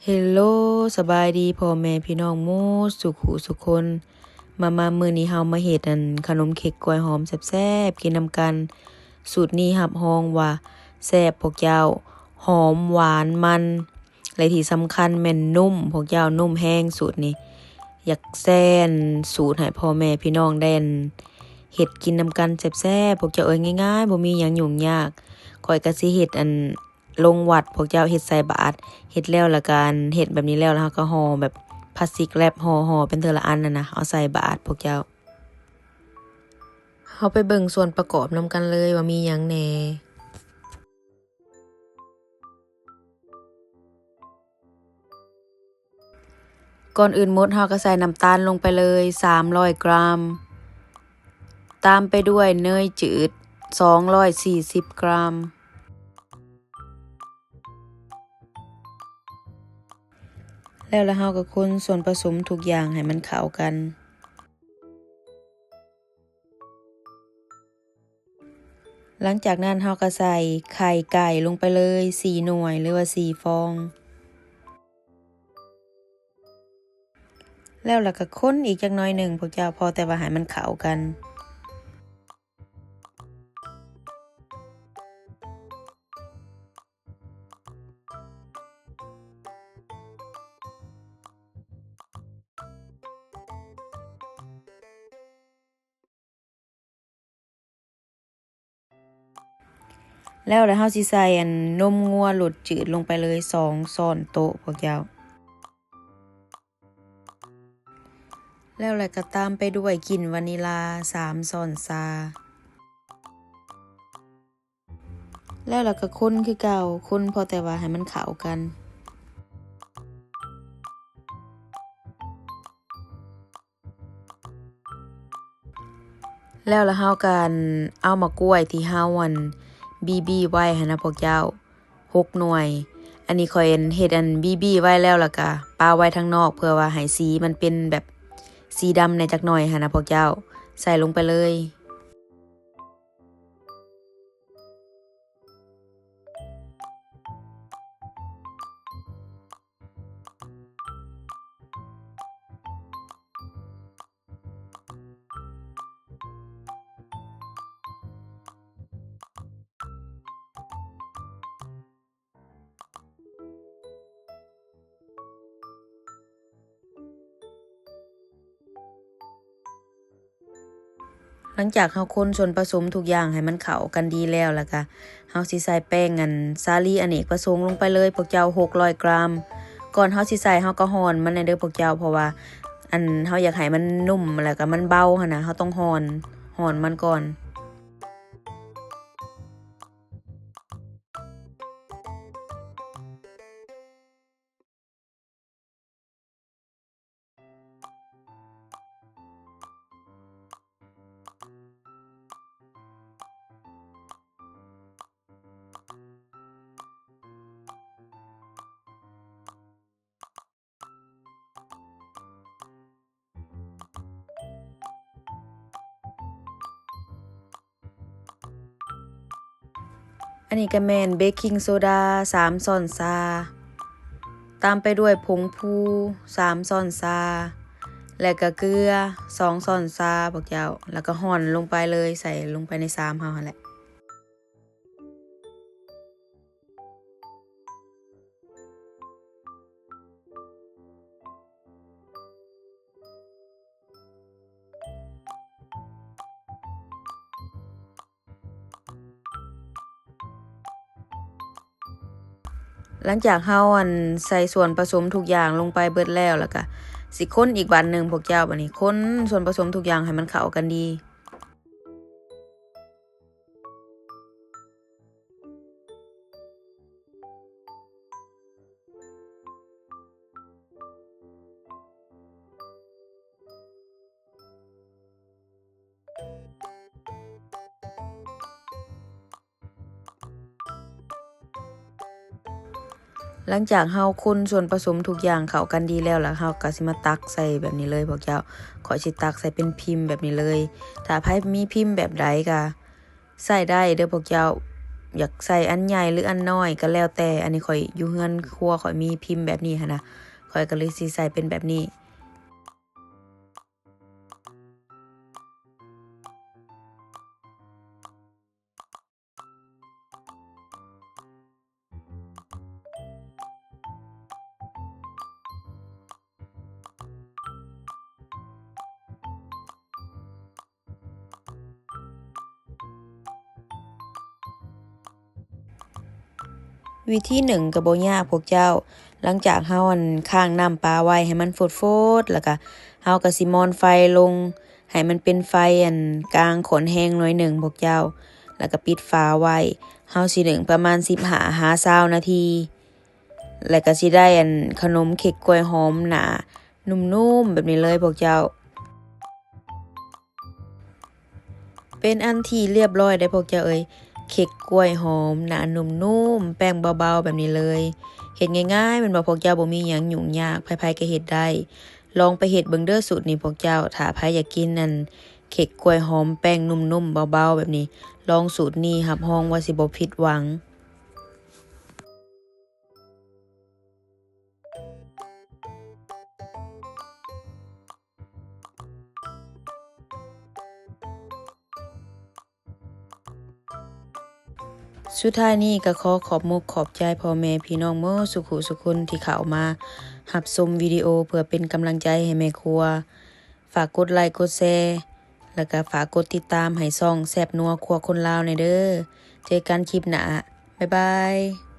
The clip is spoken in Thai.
เฮลโลสบายดีพ่อแม่พี่น้องหมู่สุขุสุคนมามื้อนี้เฮามาเฮ็ดขนมเค้กกล้วยหอมแซ่บๆกินนำกันสูตรนี้รับรองว่าแซ่บพวกเจ้าหอมหวานมันและที่สำคัญแม่นนุ่มพวกเจ้านุ่มแห้งสูตรนี้อยากแซ่นสูตรให้พ่อแม่พี่น้องได้เฮ็ดกินนำกันแซ่บๆพวกเจ้าง่ายๆบ่มีหยังยุ่งยากข้อยก็สิเฮ็ดลงวัดพวกเจ้าเฮ็ดใส่บาตรเฮ็ดแล้วละกันเฮ็ดแบบนี้แล้วเราก็ห่อแบบพลาสติกแรปห่อเป็นเทื่อละอันนะเอาใส่บาตรพวกเจ้าเฮาไปเบิ่งส่วนประกอบนำกันเลยว่ามีหยังแหน่ก่อนอื่นหมดเฮาก็ใส่น้ำตาลลงไปเลย300 กรัมตามไปด้วยเนยจืด240 กรัมแล้วเฮาก็คนส่วนผสมทุกอย่างให้มันเข้ากันหลังจากนั้นเฮาก็ใส่ไข่ไก่ลงไปเลย4หน่วยหรือว่า4ฟองแล้วก็คนอีกจักหน่อยหนึ่งพวกเจ้าพอแต่ว่าให้มันเข้ากันแล้วเฮาสิใส่นมงัวรสจืดลงไปเลย2ช้อนโต๊ะพวกเจ้าแล้วก็ตามไปด้วยกลิ่นวานิลา3ช้อนชาแล้วก็คนคือเก่าคนพอแต่ว่าให้มันเข้ากันแล้วเฮาก็เอามากล้วยที่เฮาบีไว้หั่นนะพวกเจ้า6หน่วยอันนี้ข้อยเฮ็ดบีไว้แล้วก็ปาไว้ทางนอกเพื่อว่าให้สีมันเป็นแบบสีดำในจักหน่อยหั่นนะพวกเจ้าใส่ลงไปเลยหลังจากเฮาคนส่วนผสมทุกอย่างให้มันเข้ากันดีแล้วก็เฮาสิใส่แป้งสาลีอเนกประสงค์ลงไปเลยพวกเจ้า600 กรัมก่อนเฮาสิใส่เฮาก็ร้อนมันเด้อพวกเจ้าเพราะว่าเฮาอยากให้มันนุ่มแล้วก็มันเบาหั่นน่ะเฮาต้องร้อนมันก่อนอันนี้ก็แม่นเบกกิงโซดา3ช้อนชาตามไปด้วยผงพู3ช้อนชาและก็เกลือ2ช้อนชาพวกเจ้าแล้วก็ร่อนลงไปเลยใส่ลงไปในชามเฮาหั่นแหละหลังจากเฮาใส่ส่วนผสมทุกอย่างลงไปเบิดแล้วก็สิคนอีกบัดหนึ่งพวกเจ้าบัดนี้คนส่วนผสมทุกอย่างให้มันเข้ากันดีหลังจากเฮาคนส่วนผสมทุกอย่างเข้ากันดีแล้วเฮาก็สิมาตักใส่แบบนี้เลยพวกเจ้าข้อยสิตักใส่เป็นพิมพ์แบบนี้เลยถ้าไผมีพิมพ์แบบใดก็ใส่ได้เด้อพวกเจ้า อยากใส่อันใหญ่หรืออันน้อยก็แล้วแต่อันนี้ข่อยอยู่เฮือนครัวข่อยมีพิมพ์แบบนี้หั้นนะข่อยก็เลยสิใส่เป็นแบบนี้วิธีหนึ่งก็บ่ยากพวกเจ้าหลังจากเฮาค้างน้ำปลาไว้ให้มันฟดๆแล้วก็เฮาก็สิมอนไฟลงให้มันเป็นไฟกลางขนแห้งหน่อยหนึ่งพวกเจ้าแล้วก็ปิดฝาไว้เฮาสินึ่งประมาณ15-20นาทีแล้วก็สิได้ขนมเค้กกล้วยหอมหนานุ่มๆแบบนี้เลยพวกเจ้าเป็นอันที่เรียบร้อยได้พวกเจ้าเอ้ยเค้กกล้วยหอมหนานุ่มๆแป้งเบาๆแบบนี้เลยเฮ็ดง่ายๆแมันบ่พวกเจ้าบ่มีหยังยุ่งยากไผๆก็เฮ็ดได้ลองไปเฮ็ดเบิ่งเด้อสูตรนี้พวกเจ้าถ้าไผอยากกินเค้กกล้วยหอมแป้งนุ่มๆเบาๆแบบนี้ลองสูตรนี้รับรองว่าสิบ่ผิดหวัง สุดท้ายนี้ก็ขอขอบมุกขอบใจพ่อแม่พี่น้องเมื่อสุขุสุคนที่เข้ามารับชมวิดีโอเพื่อเป็นกำลังใจให้แม่ครัวฝากกดไลค์กดแชร์แล้วก็ฝากกดติดตามให้ช่องแซ่บนัวครัวคนลาวในเด้อเจอกันคลิปหน้าบ๊ายบาย